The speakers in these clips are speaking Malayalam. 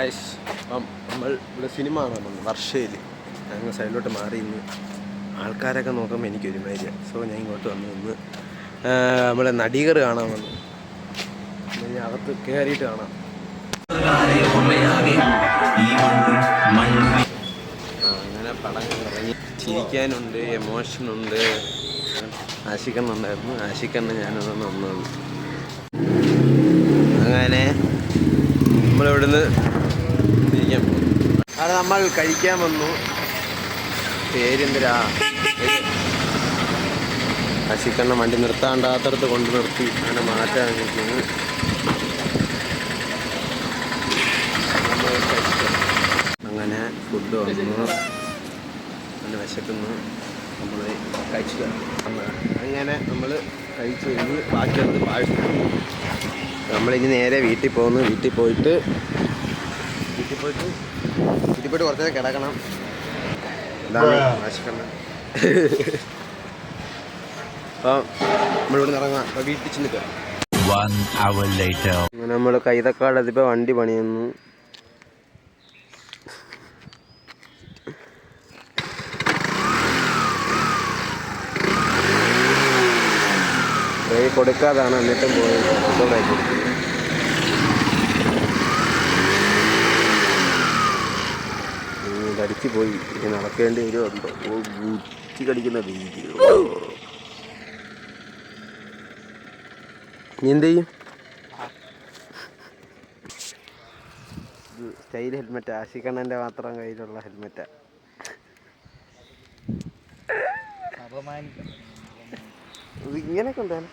ഗായ്സ്, അപ്പം നമ്മൾ ഇവിടെ സിനിമ കാണാൻ വന്നു വർഷയിൽ. ഞങ്ങൾ സൈഡിലോട്ട് മാറി ഇന്ന് ആൾക്കാരൊക്കെ നോക്കുമ്പോൾ എനിക്കൊരുമാതിരി. സോ ഞാൻ ഇങ്ങോട്ട് വന്ന് നമ്മളെ നടികർ കാണാൻ വന്നു. ഇനി അകത്ത് കയറിയിട്ട് കാണാം. അങ്ങനെ പടങ്ങൾ ഇറങ്ങി. ചിരിക്കാനുണ്ട്, എമോഷനുണ്ട്. ആശിക്കണ്ണുണ്ടായിരുന്നു. ആശിക്കണ്ണ ഞാനതൊന്ന് വന്നത്. അങ്ങനെ നമ്മളിവിടുന്ന് തിരിക്കാൻ പോകും. അവിടെ നമ്മൾ കഴിക്കാൻ വന്നു. പേരെന്തിരാ? ആശിക്കണ്ണ വണ്ടി നിർത്താണ്ടാത്തടത്ത് കൊണ്ട് നിർത്തി അങ്ങനെ മാറ്റാൻ നിൽക്കുന്നു. അങ്ങനെ ഫുഡ് വന്നു. നല്ല വിശക്കുന്നു. നമ്മൾ കഴിച്ചു. അങ്ങനെ നമ്മൾ കഴിച്ചു കഴിഞ്ഞ് ബാക്കിയുള്ളത് പാഴ്സൽ. നമ്മളിനി നേരെ വീട്ടിൽ പോകുന്നു. വീട്ടിൽ പോയിട്ട് കുറച്ച് നേരം കിടക്കണം. എന്താണ് ആശിക്കണ്ണ. അപ്പം നമ്മളിവിടെ ഇറങ്ങാം. അപ്പം വീട്ടിൽ ചെന്നിട്ട് അങ്ങനെ നമ്മൾ കൈതക്കാട് എത്തിയപ്പോൾ വണ്ടി പണിയുന്നു. കൊടുക്കാതാണ് എന്നിട്ടും പോയി കൊടുക്കുന്നത്. കടിച്ചു പോയി. ഇനി നടക്കേണ്ടി വരുമോ? ഊറ്റി കടിക്കുന്ന രീതി. നീ എന്ത് ചെയ്യും? സ്റ്റൈൽ ഹെൽമെറ്റാ. ആശിക്കണ്ണൻ്റെ മാത്രം കയ്യിലുള്ള ഹെൽമെറ്റാ. ഇങ്ങനെയൊക്കെ ഉണ്ടാണ്.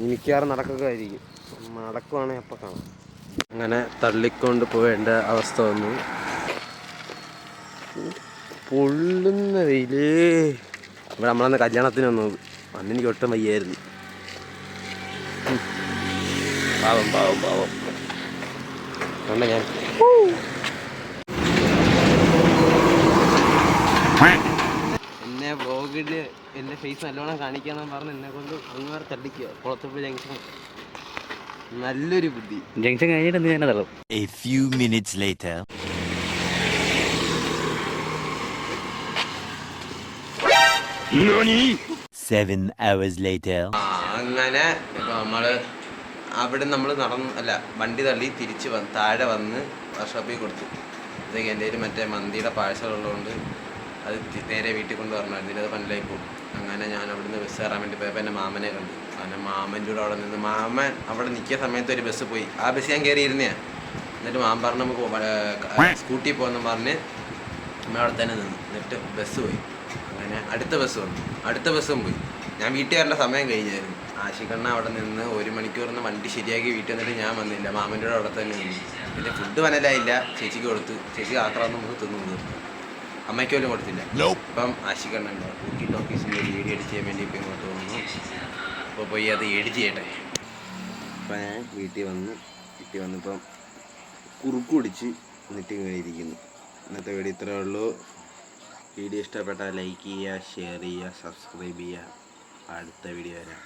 മിക്കവാറും നടക്കുകയായിരിക്കും. നടക്കുവാണെങ്കിൽ അപ്പം കാണാം. അങ്ങനെ തള്ളിക്കൊണ്ട് പോവേണ്ട അവസ്ഥ വന്നു. പൊള്ളുന്ന വെയിലേ. ഇവിടെ നമ്മളന്ന് കല്യാണത്തിന് വന്നത്. അന്ന് എനിക്ക് ഒട്ടും വയ്യായിരുന്നു. പാവം കണ്ട ഞാൻ എന്നെ വ്ളോഗില് എൻ്റെ ഫേസ് നല്ലോണം കാണിക്കാന്ന് പറഞ്ഞ് എന്നെ കൊണ്ട് അങ്ങോട്ട് തള്ളിക്കുക. കുളത്തൂപ്പുഴ ജംഗ്ഷൻ. നല്ലൊരു ബുദ്ധി. ജംഗ്ഷൻ കഴിഞ്ഞിട്ട് എന്ത് ചെയ്യാൻ തള്ളും. A few minutes later. Nani? 7 hours later. അങ്ങനെ ഇപ്പം നമ്മൾ വണ്ടി തള്ളി തിരിച്ച് താഴെ വന്ന് വർക്ക്ഷോപ്പിൽ കൊടുത്തു. അതൊക്കെ എൻ്റെ കയ്യിൽ മറ്റേ മന്തിയുടെ പാഴ്സലുള്ളതുകൊണ്ട് അത് നേരെ വീട്ടിൽ കൊണ്ട് പറഞ്ഞായിരുന്നു. ഇതിനത് പണിലായി പോകും. അങ്ങനെ ഞാൻ അവിടുന്ന് ബസ് കയറാൻ വേണ്ടി പോയപ്പോൾ എൻ്റെ മാമനെ കണ്ടു. അങ്ങനെ മാമൻ്റെ കൂടെ അവിടെ നിന്ന് മാമൻ അവിടെ നിൽക്കിയ സമയത്ത് ഒരു ബസ് പോയി. ആ ബസ് ഞാൻ കയറിയിരുന്നതാണ്. എന്നിട്ട് മാമൻ പറഞ്ഞ് നമുക്ക് സ്കൂട്ടി പോകുമെന്ന് പറഞ്ഞ് നമ്മൾ അവിടെ തന്നെ നിന്നു. എന്നിട്ട് ബസ് പോയി. അങ്ങനെ അടുത്ത ബസ് വന്നു. അടുത്ത ബസ്സും പോയി. ഞാൻ വീട്ടിൽ വരേണ്ട സമയം കഴിഞ്ഞായിരുന്നു. ആശിക്കണ്ണ അവിടെ നിന്ന് 1 മണിക്കൂറിന് വണ്ടി ശരിയാക്കി വീട്ടിൽ വന്നിട്ട് ഞാൻ വന്നില്ല. മാമൻ്റെ കൂടെ അവിടെ തന്നെ നിന്നു. പിന്നെ ഫുഡ് മനലായില്ല. ചേച്ചിക്ക് കൊടുത്തു. ചേച്ചി ആക്രാന്ന് നമുക്ക് തിന്നു. അമ്മയ്ക്ക് പോലും കൊടുത്തില്ല. ഇപ്പം ആശിക്കണ്ണ ഊട്ടി ടോക്കീസിൻ്റെ ഒരു വീഡിയോ എഡിറ്റ് ചെയ്യാൻ വേണ്ടി ഇപ്പം ഇങ്ങോട്ട് വന്നു. അപ്പോൾ പോയി അത് എഡിറ്റ് ചെയ്യട്ടെ. അപ്പം ഞാൻ വീട്ടിൽ വന്നിപ്പം കുറുക്ക് കുടിച്ച് എന്നിട്ട് ഇങ്ങനെ ഇരിക്കുന്നു. ഇന്നത്തെ വീഡിയോ ഇത്രയേ ഉള്ളൂ. വീഡിയോ ഇഷ്ടപ്പെട്ടാൽ ലൈക്ക് ചെയ്യുക, ഷെയർ ചെയ്യുക, സബ്സ്ക്രൈബ് ചെയ്യുക. അടുത്ത വീഡിയോ വരാം.